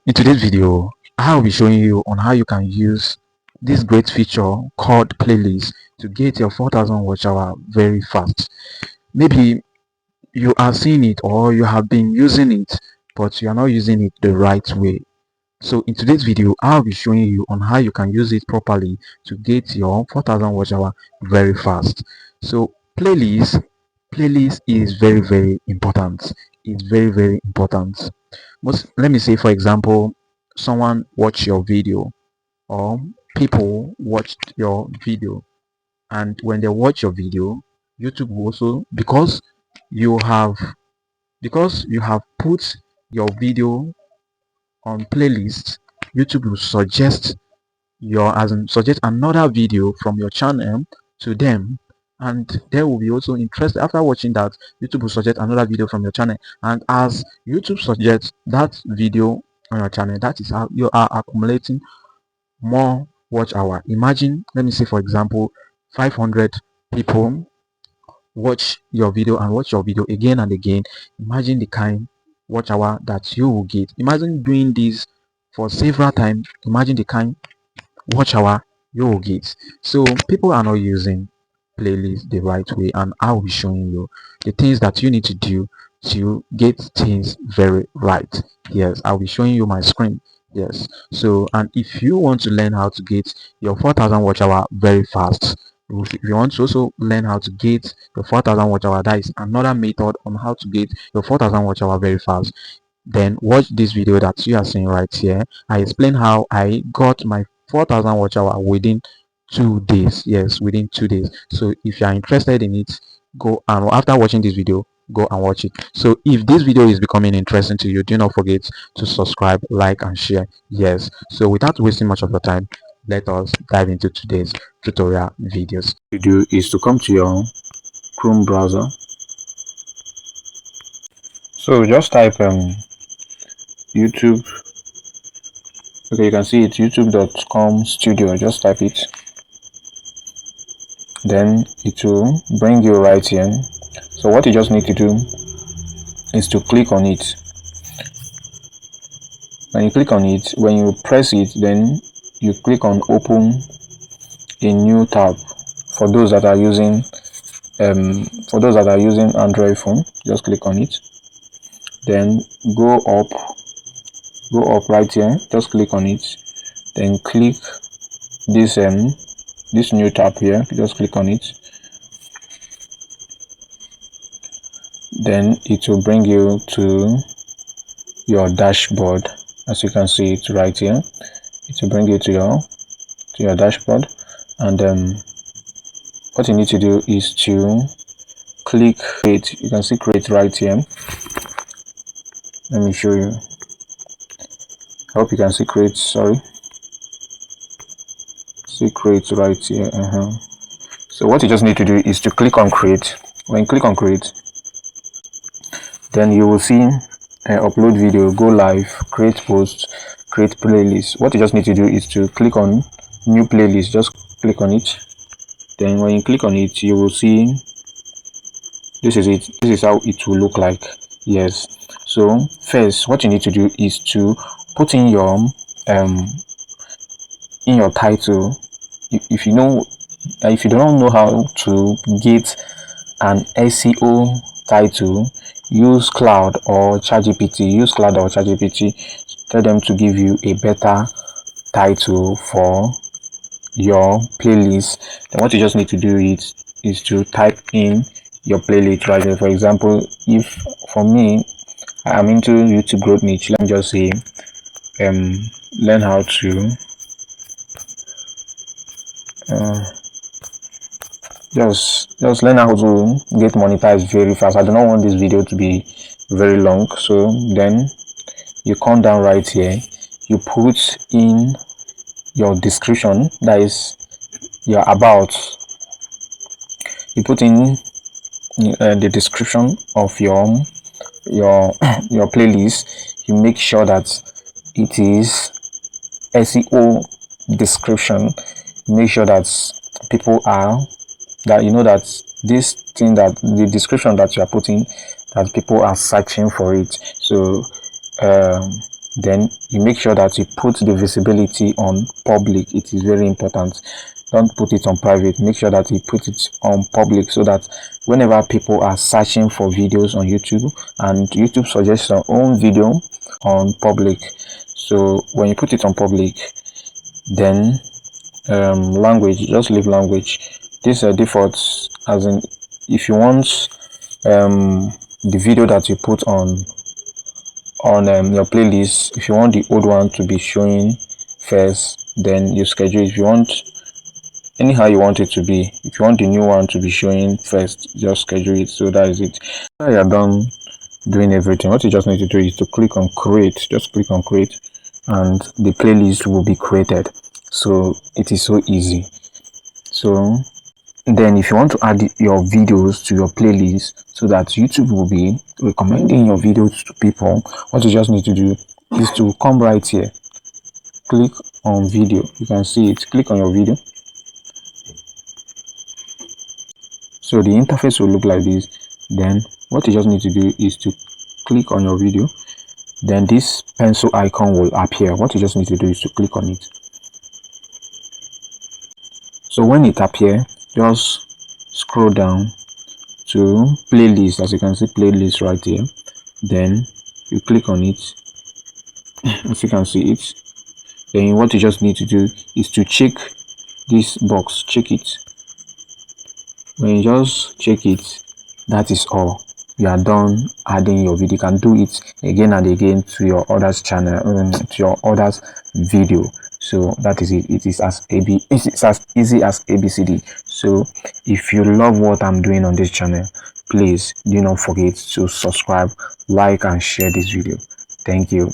In today's video, I'll be showing you on how you can use this great feature called playlist to get your 4,000 watch hour very fast. Maybe you are seeing it or you have been using it, but you are not using it the right way. So in today's video, I'll be showing you on how you can use it properly to get your 4,000 watch hour very fast. So playlist is very important. It's very important. Let me say, for example, someone watch your video or people watched your video, and when they watch your video, YouTube will also, you have because you have put your video on playlist, YouTube will suggest another video from your channel to them, and they will be also interested. After watching that, YouTube will suggest another video from your channel, and as YouTube suggests that video on your channel, that is how you are accumulating more watch hour. Imagine, let me say for example, 500 people watch your video and watch your video again and again. Imagine the kind watch hour that you will get. Imagine doing this for several times. Imagine the kind watch hour you will get. So people are not using playlist the right way, and I'll be showing you the things that you need to do to get things very right. Yes, I'll be showing you my screen. Yes, so, and if you want to learn how to get your 4,000 watch hour very fast, if you want to also learn how to get your 4,000 watch hour, that is another method on how to get your 4,000 watch hour very fast, then watch this video that you are seeing right here. I explain how I got my 4,000 watch hour within 2 days. Yes, within 2 days. So if you are interested in it, go, and after watching this video, go and watch it. So if this video is becoming interesting to you, do not forget to subscribe, like, and share. Yes, so without wasting much of your time, let us dive into today's tutorial videos. To do is to come to your Chrome browser. So just type YouTube. Okay, you can see it, youtube.com studio. Just type it, then it will bring you right here. So what you just need to do is to click on it. When you click on it, when you press it, then you click on open a new tab. For those that are using Android phone, just click on it, then go up right here, just click on it, then click this new tab here, just click on it, then it will bring you to your dashboard. As you can see it right here, it will bring you to your dashboard, and what you need to do is to click create. You can see create right here. Let me show you. I hope you can see create. Sorry, see create right here. So what you just need to do is to click on create. When you click on create, then you will see upload video, go live, create post, create playlist. What you just need to do is to click on new playlist. Just click on it. Then when you click on it, you will see this is it. This is how it will look like. Yes, so first what you need to do is to put in your title. If you know, if you don't know how to get an SEO title, use Cloud or ChatGPT. Use Cloud or ChatGPT. Tell them to give you a better title for your playlist. Then what you just need to do is to type in your playlist right there. For example, if for me I'm into YouTube growth niche, let me just say learn how to just learn how to get monetized very fast. I do not want this video to be very long, so then you come down right here, you put in your description, that is your about. You put in the description of your your playlist. You make sure that it is SEO description. Make sure that people are, that you know that this thing, that the description that you are putting, that people are searching for it. So Then you make sure that you put the visibility on public. It is very important. Don't put it on private. Make sure that you put it on public, so that whenever people are searching for videos on YouTube, and YouTube suggests your own video on public, so when you put it on public, then language, just leave language. This defaults, as in, if you want the video that you put on your playlist, if you want the old one to be showing first, then you schedule it. If you want, anyhow you want it to be, if you want the new one to be showing first, just schedule it. So that is it. Now you're done doing everything, what you just need to do is to click on create. Just click on create, and the playlist will be created. So it is so easy. So then if you want to add your videos to your playlist so that YouTube will be recommending your videos to people, what you just need to do is to come right here, click on video. You can see it. Click on your video. So the interface will look like this. Then what you just need to do is to click on your video. Then this pencil icon will appear. What you just need to do is to click on it. So when it appears, just scroll down to playlist. As you can see, playlist right here. Then you click on it. As you can see it. Then what you just need to do is to check this box. Check it. When you just check it, that is all. You are done adding your video. You can do it again and again to your others channel, to your others video. So that is it. It is as easy as ABCD. So if you love what I'm doing on this channel, please do not forget to subscribe, like, and share this video. Thank you.